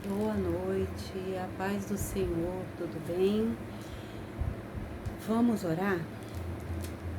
Boa noite, a paz do Senhor, tudo bem? Vamos orar?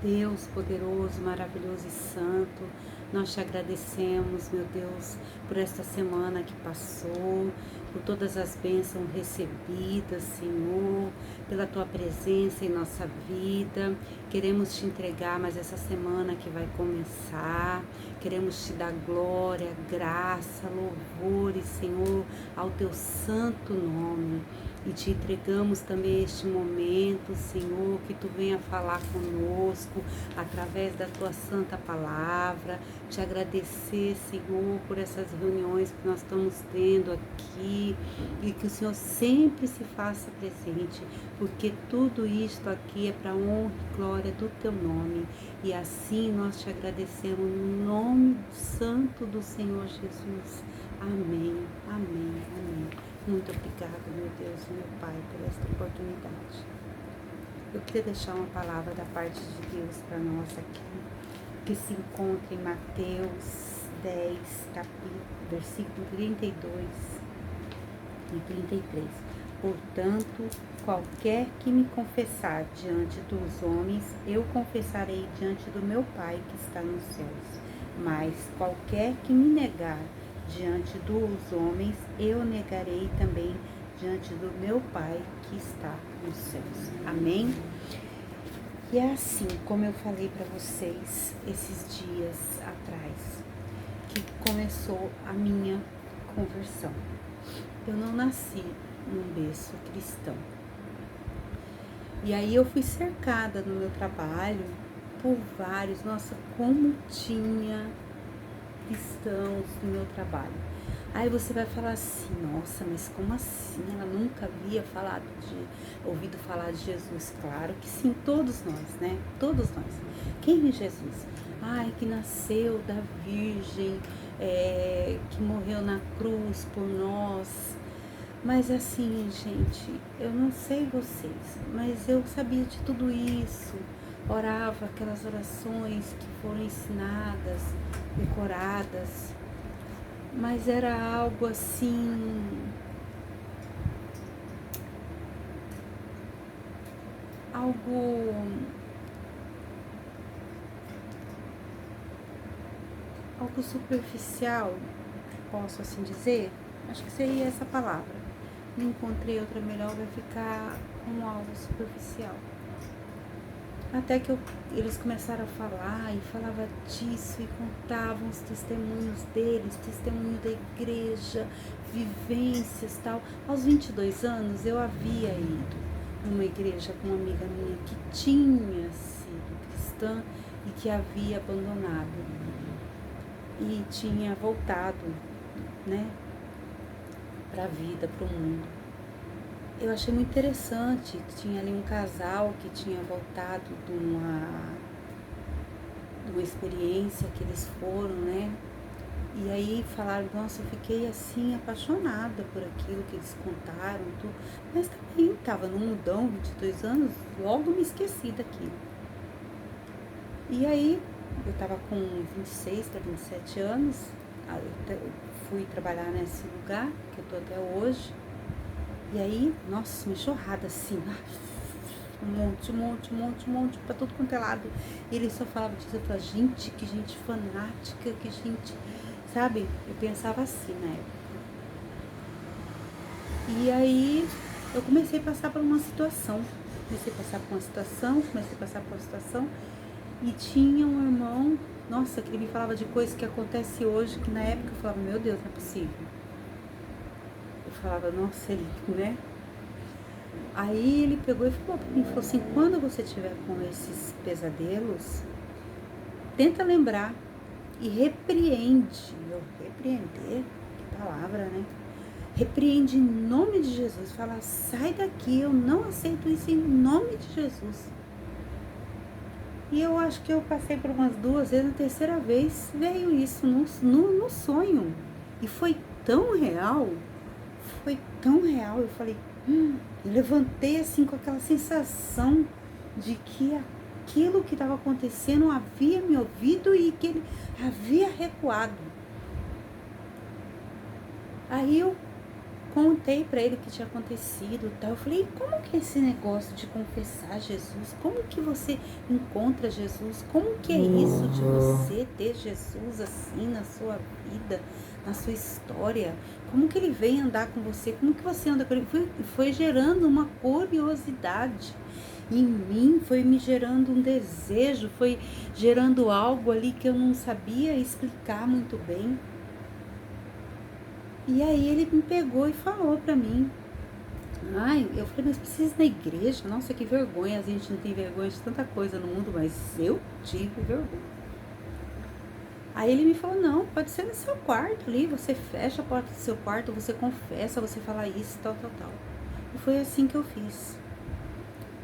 Deus poderoso, maravilhoso e santo, nós te agradecemos, meu Deus, por esta semana que passou, por todas as bênçãos recebidas, Senhor, pela tua presença em nossa vida. Queremos te entregar mais essa semana que vai começar. Queremos te dar glória, graça, louvores, Senhor, ao teu santo nome. E te entregamos também este momento, Senhor, que tu venha falar conosco através da tua santa palavra. Te agradecer, Senhor, por essas reuniões que nós estamos tendo aqui e que o Senhor sempre se faça presente, porque tudo isto aqui é para honra e glória do teu nome. E assim nós te agradecemos no nome santo do Senhor Jesus. Amém, amém, amém. Muito obrigada, meu Deus e meu Pai, por esta oportunidade. Eu queria deixar uma palavra da parte de Deus para nós aqui, que se encontra em Mateus 10, versículo 32 e 33. Portanto, qualquer que me confessar diante dos homens, eu confessarei diante do meu Pai que está nos céus. Mas qualquer que me negar diante dos homens, eu negarei também diante do meu Pai que está nos céus. Amém? E é assim, como eu falei para vocês esses dias atrás, que começou a minha conversão. Eu não nasci num berço cristão. E aí eu fui cercada no meu trabalho por vários, nossa, como tinha cristãos no meu trabalho. Aí você vai falar assim, nossa, mas como assim? Ela nunca havia ouvido falar de Jesus. Claro que sim, todos nós, né? Todos nós. Quem é Jesus? Ai, que nasceu da Virgem, que morreu na cruz por nós. Mas assim, gente, eu não sei vocês, mas eu sabia de tudo isso. Orava aquelas orações que foram ensinadas, decoradas, mas era algo assim, algo, algo superficial, posso assim dizer? Acho que seria essa palavra. Não encontrei outra melhor, vai ficar como algo superficial. Até que eles começaram a falar e falava disso e contavam os testemunhos deles, testemunho da igreja, vivências tal. Aos 22 anos eu havia ido numa igreja com uma amiga minha que tinha sido cristã e que havia abandonado e tinha voltado, né, para a vida, para o mundo. Eu achei muito interessante que tinha ali um casal que tinha voltado de uma experiência que eles foram, né? E aí falaram, nossa, eu fiquei assim apaixonada por aquilo que eles contaram, tudo. Mas também estava no mundão, 22 anos, logo me esqueci daquilo. E aí eu estava com 26 para 27 anos, eu fui trabalhar nesse lugar que eu tô até hoje. E aí, nossa, uma enxurrada assim, um monte, pra tudo quanto é lado. E ele só falava disso, eu falava, gente, que gente fanática, que gente, sabe? Eu pensava assim na época. E aí, eu comecei a passar por uma situação. E tinha um irmão, nossa, que ele me falava de coisas que acontecem hoje, que na época eu falava, meu Deus, não é possível. Eu falava, nossa, ele, né? Aí ele pegou e falou pra mim, falou assim, quando você tiver com esses pesadelos, tenta lembrar e repreende. Eu, repreender? Que palavra, né? Repreende em nome de Jesus. Fala, sai daqui, eu não aceito isso em nome de Jesus. E eu acho que eu passei por umas 2 vezes, na terceira vez veio isso no sonho. E foi tão real, eu falei, eu levantei assim com aquela sensação de que aquilo que estava acontecendo havia me ouvido e que ele havia recuado. Aí eu Contei para ele o que tinha acontecido, tal. Eu falei, como que é esse negócio de confessar Jesus? Como que você encontra Jesus? Como que é isso de você ter Jesus assim na sua vida, na sua história? Como que ele vem andar com você? Como que você anda com ele? Foi gerando uma curiosidade em mim, foi me gerando um desejo, foi gerando algo ali que eu não sabia explicar muito bem. E aí ele me pegou e falou pra mim. Ai, eu falei, mas precisa ir na igreja? Nossa, que vergonha, a gente não tem vergonha de tanta coisa no mundo, mas eu tive vergonha. Aí ele me falou, não, pode ser no seu quarto ali, você fecha a porta do seu quarto, você confessa, você fala isso, tal, tal, tal. E foi assim que eu fiz.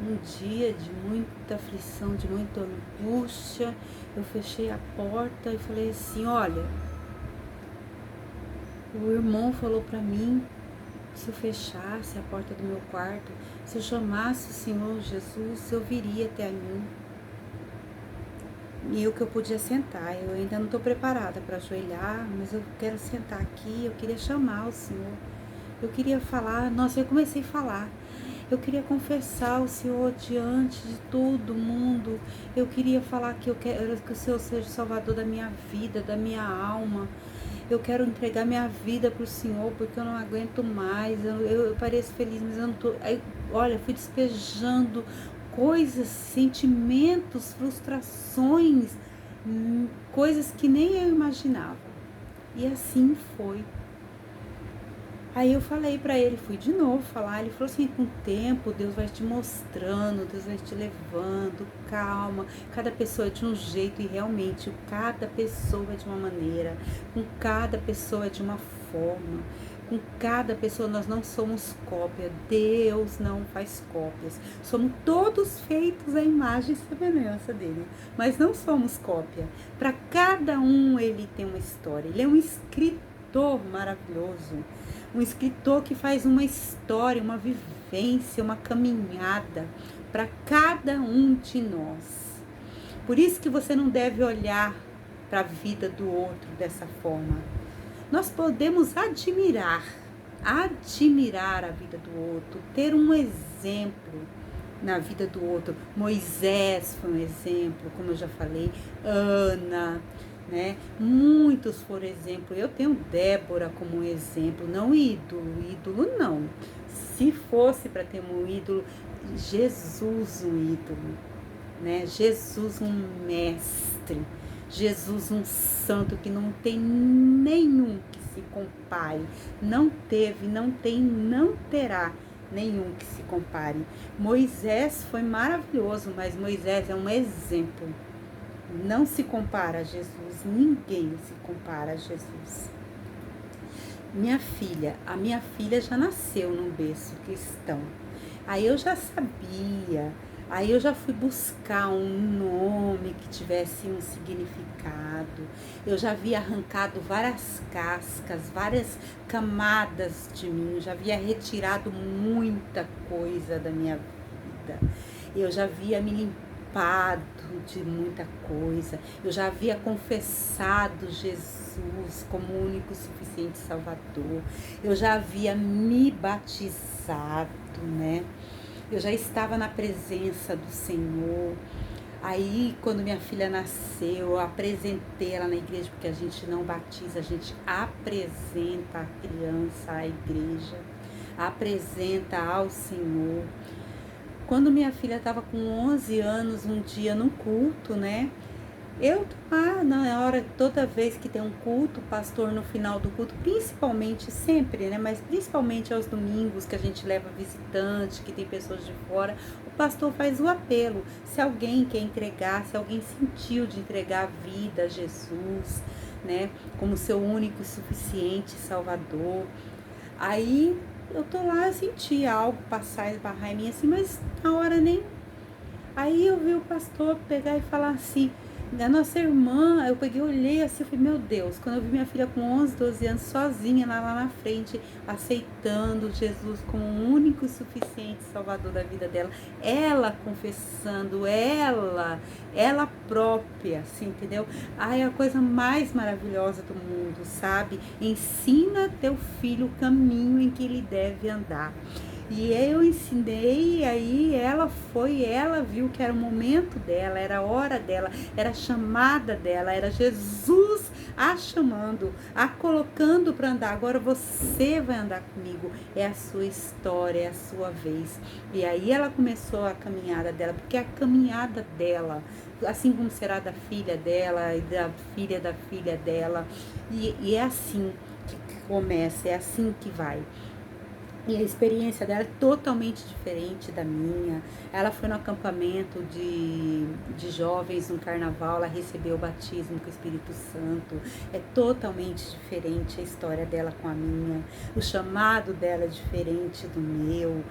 Um dia de muita aflição, de muita angústia, eu fechei a porta e falei assim, olha, o irmão falou pra mim, se eu fechasse a porta do meu quarto, se eu chamasse o Senhor Jesus, eu viria até a mim. E eu que eu podia sentar, eu ainda não estou preparada para ajoelhar, mas eu quero sentar aqui, eu queria chamar o Senhor. Eu queria falar, nossa, eu comecei a falar. Eu queria confessar o Senhor diante de todo mundo. Eu queria falar que eu quero que o Senhor seja o Salvador da minha vida, da minha alma. Eu quero entregar minha vida para o Senhor, porque eu não aguento mais. Eu pareço feliz, mas eu não tô. Aí, olha, fui despejando coisas, sentimentos, frustrações, coisas que nem eu imaginava. E assim foi. Aí eu falei pra ele, fui de novo falar, ele falou assim, com o tempo Deus vai te mostrando, Deus vai te levando, calma, cada pessoa é de um jeito e realmente cada pessoa é de uma maneira, com cada pessoa é de uma forma, com cada pessoa nós não somos cópia, Deus não faz cópias, somos todos feitos à imagem e semelhança dele, mas não somos cópia, para cada um ele tem uma história, ele é um escritor maravilhoso, um escritor que faz uma história, uma vivência, uma caminhada para cada um de nós. Por isso que você não deve olhar para a vida do outro dessa forma. Nós podemos admirar a vida do outro, ter um exemplo na vida do outro. Moisés foi um exemplo, como eu já falei, Ana, né? Muitos foram exemplo. Eu tenho Débora como um exemplo, não ídolo não. Se fosse para ter um ídolo, Jesus um ídolo, né? Jesus um mestre, Jesus um santo que não tem nenhum que se compare, não teve, não tem, não terá nenhum que se compare. Moisés foi maravilhoso, mas Moisés é um exemplo. Não se compara a Jesus, ninguém se compara a Jesus. A minha filha já nasceu num berço cristão. Aí eu já sabia, aí eu já fui buscar um nome que tivesse um significado. Eu já havia arrancado várias cascas, várias camadas de mim, já havia retirado muita coisa da minha vida. Eu já havia me limpado de muita coisa. Eu já havia confessado Jesus como o único suficiente Salvador. Eu já havia me batizado, né? Eu já estava na presença do Senhor. Aí, quando minha filha nasceu, eu apresentei ela na igreja, porque a gente não batiza, a gente apresenta a criança à igreja, apresenta ao Senhor. Quando minha filha estava com 11 anos, um dia no culto, né? Eu na hora, toda vez que tem um culto, o pastor no final do culto, principalmente, sempre, né? Mas principalmente aos domingos que a gente leva visitante, que tem pessoas de fora, o pastor faz o apelo. Se alguém quer entregar, se alguém sentiu de entregar a vida a Jesus, né? Como seu único e suficiente Salvador. Aí eu tô lá, eu senti algo passar, esbarrar em mim assim, mas na hora nem Aí eu vi o pastor pegar e falar assim, a nossa irmã, eu peguei, olhei assim, eu falei, meu Deus, quando eu vi minha filha com 11, 12 anos, sozinha lá na frente, aceitando Jesus como o único e suficiente salvador da vida dela, ela confessando, ela própria, assim, entendeu? Ai, é a coisa mais maravilhosa do mundo, sabe? Ensina teu filho o caminho em que ele deve andar. E eu ensinei, e aí ela viu que era o momento dela, era a hora dela, era a chamada dela, era Jesus a chamando, a colocando para andar. Agora você vai andar comigo, é a sua história, é a sua vez. E aí ela começou a caminhada dela, porque a caminhada dela, assim como será da filha dela e da filha dela, e é assim que começa, é assim que vai. E a experiência dela é totalmente diferente da minha. Ela foi no acampamento de jovens no carnaval, ela recebeu o batismo com o Espírito Santo. É totalmente diferente a história dela com a minha. O chamado dela é diferente do meu.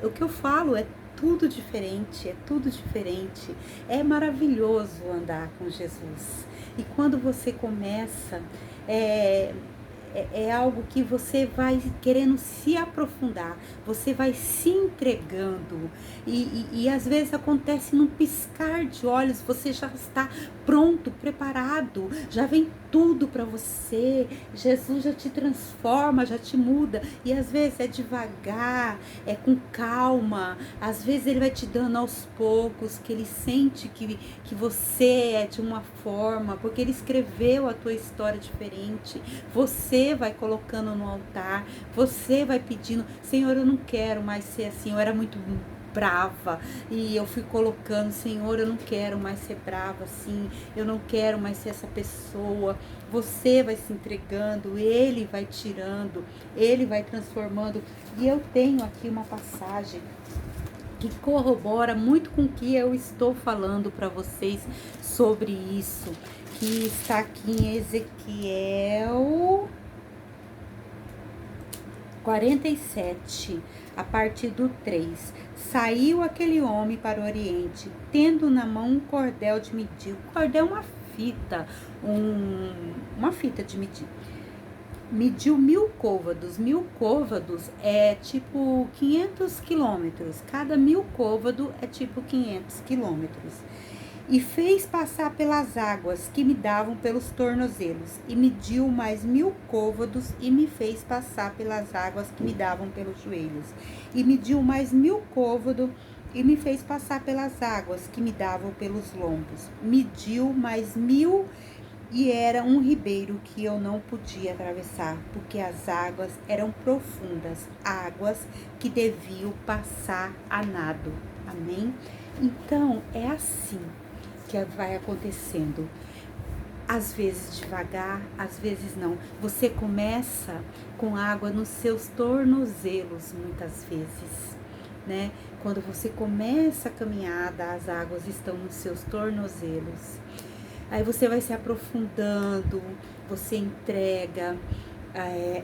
O que eu falo é tudo diferente, é tudo diferente. É maravilhoso andar com Jesus. E quando você começa, é algo que você vai querendo se aprofundar, você vai se entregando e às vezes acontece num piscar de olhos, você já está pronto, preparado, já vem tudo para você, Jesus já te transforma, já te muda, e às vezes é devagar, é com calma, às vezes ele vai te dando aos poucos, que ele sente que você é de uma forma, porque ele escreveu a tua história diferente, você vai colocando no altar, você vai pedindo, Senhor, eu não quero mais ser assim, eu era muito brava, e eu fui colocando, Senhor, eu não quero mais ser brava assim, eu não quero mais ser essa pessoa. Você vai se entregando, ele vai tirando, ele vai transformando. E eu tenho aqui uma passagem que corrobora muito com o que eu estou falando para vocês sobre isso, que está aqui em Ezequiel 47, a partir do 3. Saiu aquele homem para o Oriente, tendo na mão um cordel de medir. O cordel é uma fita, uma fita de medir. Mediu 1000 côvados. 1000 côvados é tipo 500 quilômetros. Cada 1000 côvado é tipo 500 quilômetros. E fez passar pelas águas que me davam pelos tornozelos, e mediu mais 1000 côvados, e me fez passar pelas águas que me davam pelos joelhos. E mediu mais 1000 côvados, e me fez passar pelas águas que me davam pelos lombos. Mediu mais 1000, e era um ribeiro que eu não podia atravessar, porque as águas eram profundas, águas que deviam passar a nado. Amém? Então, é assim que vai acontecendo, às vezes devagar, às vezes não. Você começa com água nos seus tornozelos, muitas vezes, né? Quando você começa a caminhada, as águas estão nos seus tornozelos. Aí você vai se aprofundando, você entrega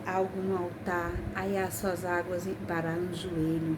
algo no altar, aí as suas águas param no joelho.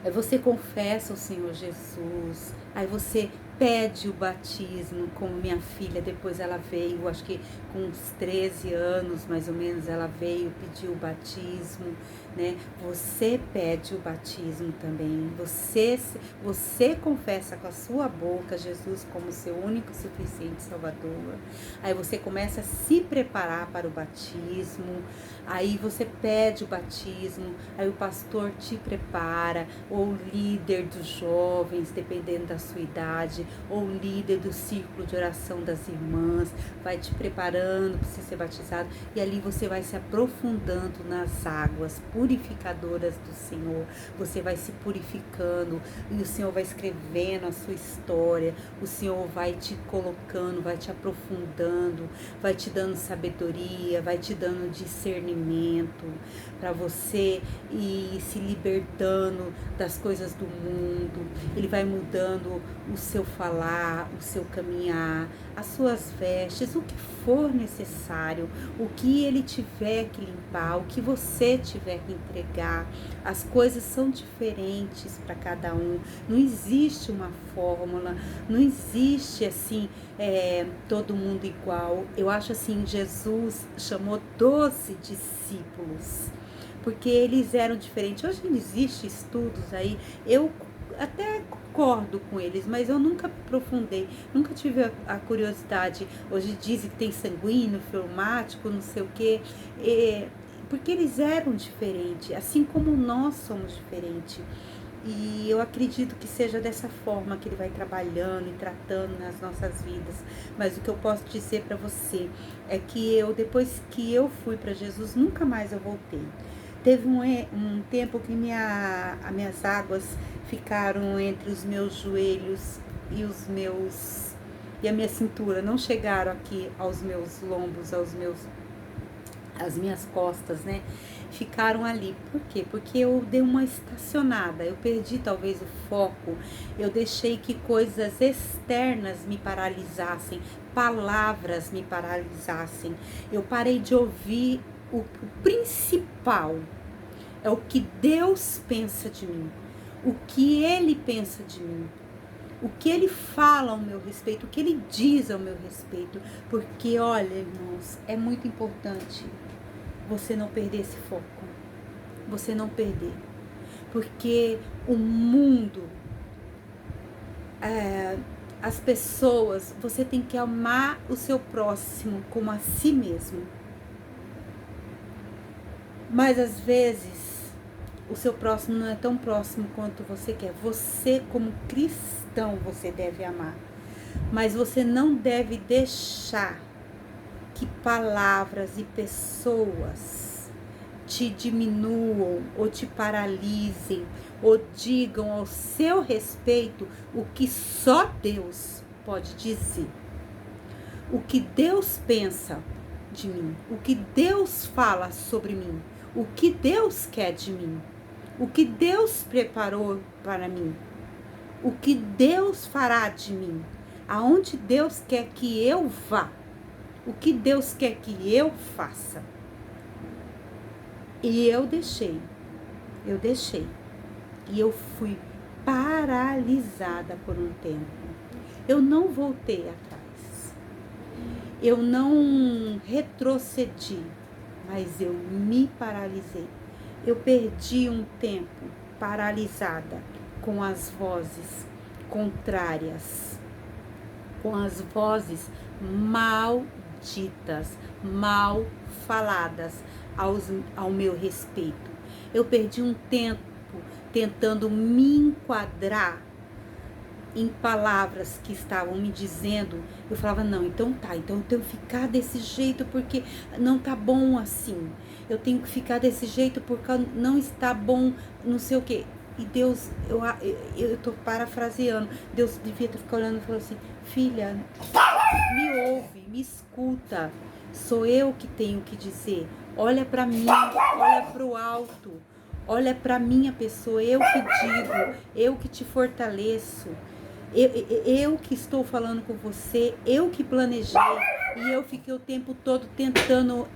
Aí você confessa o Senhor Jesus, aí você pede o batismo, como minha filha, depois ela veio, acho que com uns 13 anos, mais ou menos, ela veio pedir o batismo, né? Você pede o batismo também, você confessa com a sua boca Jesus como seu único e suficiente Salvador, aí você começa a se preparar para o batismo, aí você pede o batismo, aí o pastor te prepara, ou o líder dos jovens, dependendo da sua idade, ou o líder do círculo de oração das irmãs, vai te preparando para você ser batizado, e ali você vai se aprofundando nas águas purificadoras do Senhor, você vai se purificando, e o Senhor vai escrevendo a sua história, o Senhor vai te colocando, vai te aprofundando, vai te dando sabedoria, vai te dando discernimento, para você ir se libertando das coisas do mundo, ele vai mudando o seu falar, o seu caminhar, as suas vestes, o que for necessário, o que ele tiver que limpar, o que você tiver que entregar. As coisas são diferentes para cada um, não existe uma fórmula, não existe assim, todo mundo igual. Eu acho assim, Jesus chamou 12 discípulos, porque eles eram diferentes. Hoje existem estudos aí, eu até concordo com eles, mas eu nunca aprofundei, nunca tive a curiosidade. Hoje dizem que tem sanguíneo, fleumático, não sei o quê, porque eles eram diferentes, assim como nós somos diferentes. E eu acredito que seja dessa forma que ele vai trabalhando e tratando nas nossas vidas. Mas o que eu posso dizer para você é que depois que eu fui para Jesus, nunca mais eu voltei. Teve um tempo que as minhas águas ficaram entre os meus joelhos e a minha cintura, não chegaram aqui aos meus lombos, as minhas costas, né? Ficaram ali. Por quê? Porque eu dei uma estacionada, eu perdi talvez o foco, eu deixei que coisas externas me paralisassem, palavras me paralisassem. Eu parei de ouvir o principal, é o que Deus pensa de mim, o que Ele pensa de mim, o que Ele fala ao meu respeito, o que Ele diz ao meu respeito. Porque, olha, irmãos, é muito importante você não perder esse foco, você não perder, porque o mundo, as pessoas, você tem que amar o seu próximo como a si mesmo. Mas às vezes o seu próximo não é tão próximo quanto você quer. Você, como cristão, você deve amar, mas você não deve deixar que palavras e pessoas te diminuam ou te paralisem ou digam ao seu respeito o que só Deus pode dizer. O que Deus pensa de mim, o que Deus fala sobre mim, o que Deus quer de mim, o que Deus preparou para mim, o que Deus fará de mim, aonde Deus quer que eu vá, o que Deus quer que eu faça. E eu deixei, e eu fui paralisada por um tempo. Eu não voltei atrás, eu não retrocedi, mas eu me paralisei. Eu perdi um tempo paralisada com as vozes contrárias, com as vozes malditas, mal faladas ao meu respeito. Eu perdi um tempo tentando me enquadrar em palavras que estavam me dizendo. Eu falava, não, então tá, então eu tenho que ficar desse jeito porque não tá bom assim. Eu tenho que ficar desse jeito porque não está bom, não sei o quê. E Deus, eu tô parafraseando, Deus devia ter ficado olhando e falou assim, filha, me ouve, me escuta, sou eu que tenho que dizer, olha para mim, olha para o alto, olha para minha pessoa, eu que digo, eu que te fortaleço, eu que estou falando com você, eu que planejei, e eu fiquei o tempo todo tentando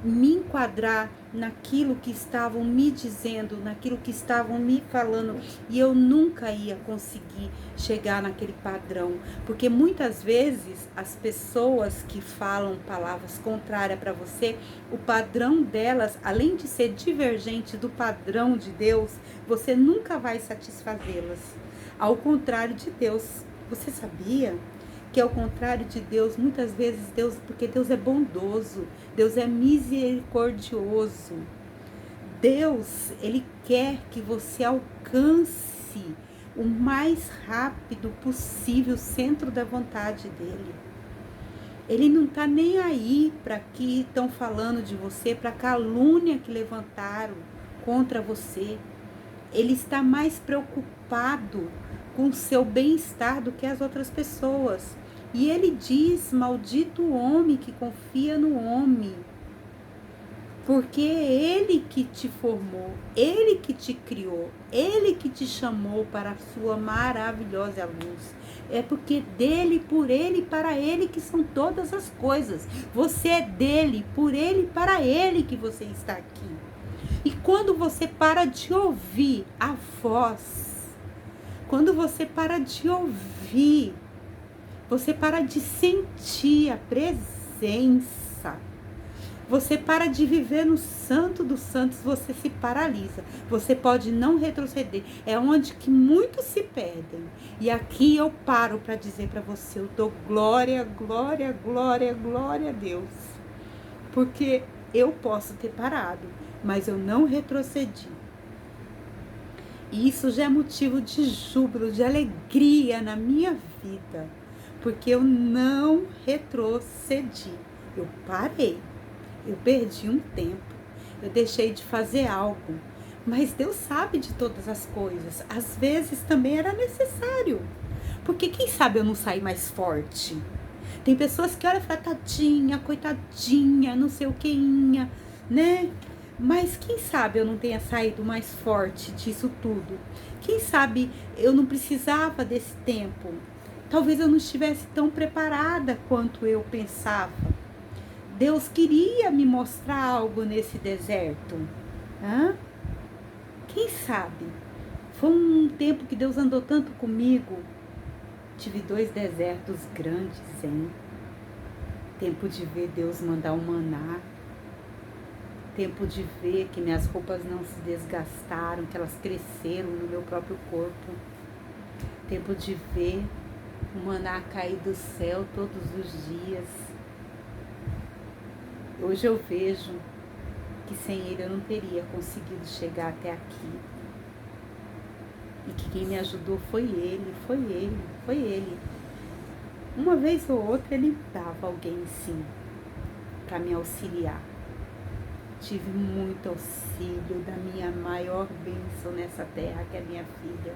me enquadrar naquilo que estavam me dizendo, naquilo que estavam me falando, e eu nunca ia conseguir chegar naquele padrão, porque muitas vezes as pessoas que falam palavras contrárias para você, o padrão delas, além de ser divergente do padrão de Deus, você nunca vai satisfazê-las. Ao contrário de Deus, você sabia que ao contrário de Deus, muitas vezes porque Deus é bondoso, Deus é misericordioso. Deus, Ele quer que você alcance o mais rápido possível o centro da vontade dEle. Ele não está nem aí para que estão falando de você, para a calúnia que levantaram contra você. Ele está mais preocupado com o seu bem-estar do que as outras pessoas. E ele diz, maldito o homem que confia no homem. Porque é Ele que te formou, Ele que te criou, Ele que te chamou para a sua maravilhosa luz. É porque dele, por ele e para ele que são todas as coisas. Você é dele, por ele e para ele que você está aqui. E quando você para de ouvir a voz, quando você para de ouvir, você para de sentir a presença, você para de viver no santo dos santos, você se paralisa. Você pode não retroceder. É onde que muitos se perdem. E aqui eu paro para dizer para você, eu dou glória, glória, glória, glória a Deus. Porque eu posso ter parado, mas eu não retrocedi. E isso já é motivo de júbilo, de alegria na minha vida. Porque eu não retrocedi. Eu parei. Eu perdi um tempo, eu deixei de fazer algo, mas Deus sabe de todas as coisas. Às vezes também era necessário, porque quem sabe eu não saí mais forte. Tem pessoas que olham e falam, tadinha, coitadinha, não sei o queinha, né? Mas quem sabe eu não tenha saído mais forte disso tudo? Quem sabe eu não precisava desse tempo? Talvez eu não estivesse tão preparada quanto eu pensava. Deus queria me mostrar algo nesse deserto. Hã? Quem sabe? Foi um tempo que Deus andou tanto comigo. Tive 2 desertos grandes, hein? Tempo de ver Deus mandar um maná. Tempo de ver que minhas roupas não se desgastaram, que elas cresceram no meu próprio corpo. Tempo de ver o maná cair do céu todos os dias. Hoje eu vejo que sem ele eu não teria conseguido chegar até aqui. E que quem me ajudou foi ele, foi ele, foi ele. Uma vez ou outra ele dava alguém sim, para me auxiliar. Tive muito auxílio da minha maior bênção nessa terra, que é a minha filha.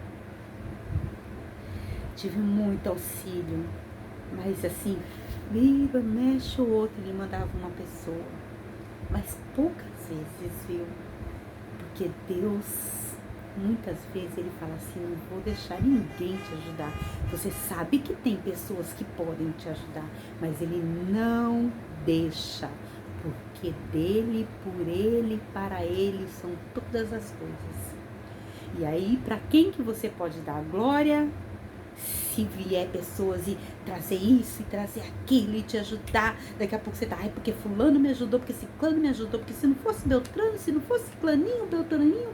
Tive muito auxílio, mas assim, vira, mexe o outro, ele mandava uma pessoa. Mas poucas vezes, viu? Porque Deus, muitas vezes, ele fala assim, não vou deixar ninguém te ajudar. Você sabe que tem pessoas que podem te ajudar, mas ele não deixa. Porque dele, por ele, para ele, são todas as coisas. E aí, para quem que você pode dar glória? Se vier pessoas e trazer isso e trazer aquilo e te ajudar, daqui a pouco você tá, ai, porque fulano me ajudou, porque ciclano me ajudou, porque se não fosse Beltrano, se não fosse ciclaninho, Beltraninho,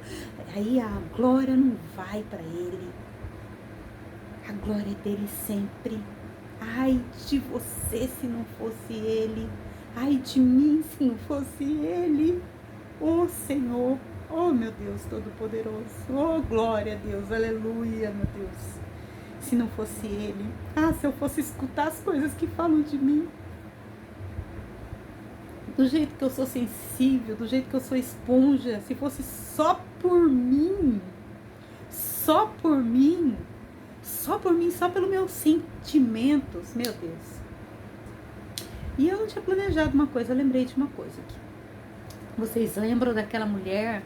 aí a glória não vai para ele. A glória é dele sempre. Ai de você se não fosse ele. Ai de mim se não fosse ele. Oh Senhor, oh meu Deus Todo-Poderoso, oh glória a Deus, aleluia, meu Deus. Se não fosse ele, se eu fosse escutar as coisas que falam de mim, do jeito que eu sou sensível, do jeito que eu sou esponja, se fosse só por mim, só por mim, só por mim, só pelos meus sentimentos, meu Deus. E eu não tinha planejado uma coisa, eu lembrei de uma coisa aqui. Vocês lembram daquela mulher?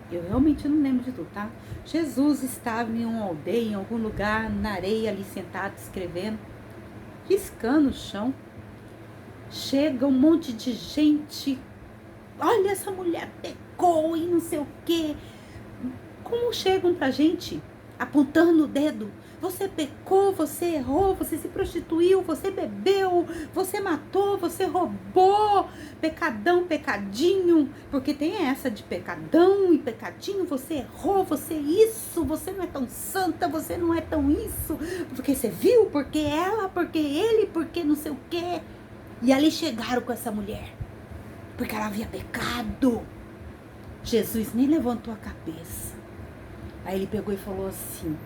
Eu realmente não lembro de tudo, tá? Jesus estava em uma aldeia, em algum lugar, na areia, ali sentado, escrevendo, riscando o chão. Chega um monte de gente. Olha, essa mulher pecou e não sei o quê. Como chegam pra gente, apontando o dedo? Você pecou, você errou, você se prostituiu, você bebeu, você matou, você roubou, pecadão, pecadinho, porque tem essa de pecadão e pecadinho, você errou, você isso, você não é tão santa, você não é tão isso, porque você viu, porque ela, porque ele, porque não sei o quê. E ali chegaram com essa mulher, porque ela havia pecado. Jesus nem levantou a cabeça. Aí ele pegou e falou assim,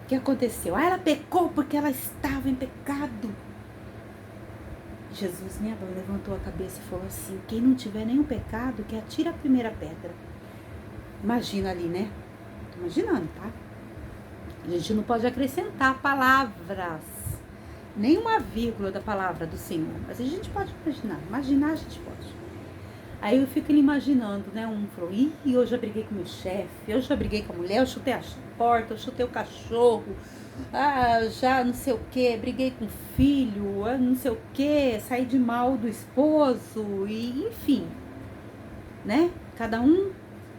o que aconteceu? Ela pecou porque ela estava em pecado. Jesus levantou a cabeça e falou assim, quem não tiver nenhum pecado, que atire a primeira pedra. Imagina ali, né? Tô imaginando, tá? A gente não pode acrescentar palavras, nenhuma vírgula da palavra do Senhor, mas a gente pode imaginar a gente pode. Aí eu fico imaginando, né? Um falou, ih, eu já briguei com meu chefe, eu já briguei com a mulher, eu chutei a porta, eu chutei o cachorro, já não sei o que, briguei com o filho, não sei o que, saí de mal do esposo, e enfim, né? Cada um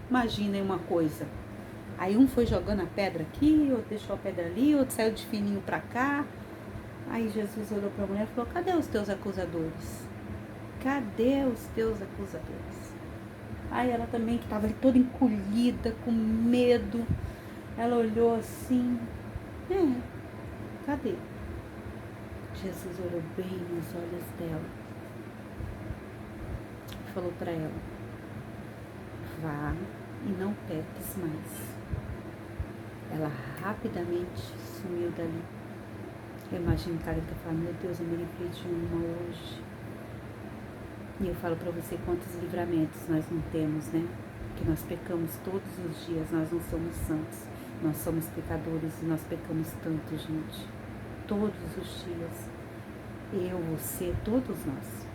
imagina uma coisa. Aí um foi jogando a pedra aqui, outro deixou a pedra ali, outro saiu de fininho pra cá. Aí Jesus olhou pra mulher e falou, cadê os teus acusadores? Cadê os teus acusadores? Aí ela também, que estava ali toda encolhida, com medo, ela olhou assim, cadê? Jesus olhou bem nos olhos dela e falou para ela, vá e não peques mais. Ela rapidamente sumiu dali. Eu imagino o cara que fala, meu Deus, eu me livrei de uma hoje. E eu falo para você quantos livramentos nós não temos, né? Que nós pecamos todos os dias, nós não somos santos. Nós somos pecadores e nós pecamos tanto, gente. Todos os dias. Eu, você, todos nós.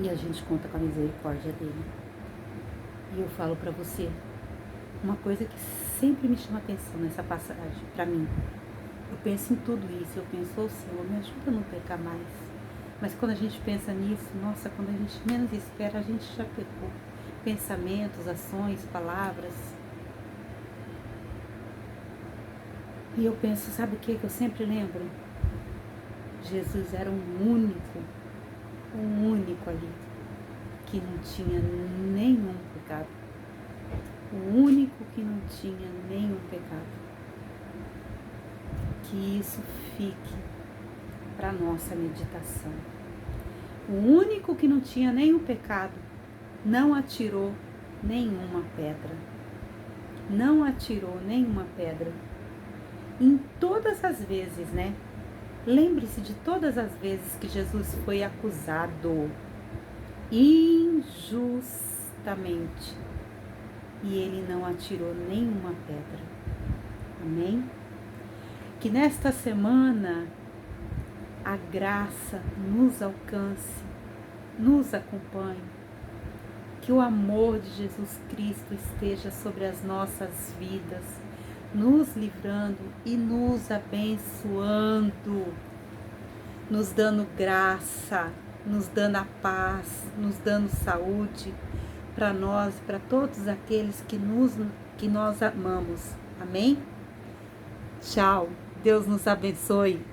E a gente conta com a misericórdia dele. E eu falo para você uma coisa que sempre me chama atenção nessa passagem, para mim. Eu penso em tudo isso, eu penso, Senhor, me ajuda a não pecar mais. Mas quando a gente pensa nisso, nossa, quando a gente menos espera, a gente já pecou. Pensamentos, ações, palavras. E eu penso, sabe o que eu sempre lembro? Jesus era um único ali, que não tinha nenhum pecado. O único que não tinha nenhum pecado. Que isso fique para nossa meditação. O único que não tinha nenhum pecado não atirou nenhuma pedra. Não atirou nenhuma pedra. Em todas as vezes, né? Lembre-se de todas as vezes que Jesus foi acusado injustamente e ele não atirou nenhuma pedra. Amém? Que nesta semana a graça nos alcance, nos acompanhe, que o amor de Jesus Cristo esteja sobre as nossas vidas, nos livrando e nos abençoando, nos dando graça, nos dando a paz, nos dando saúde para nós e para todos aqueles que nós amamos. Amém? Tchau. Deus nos abençoe.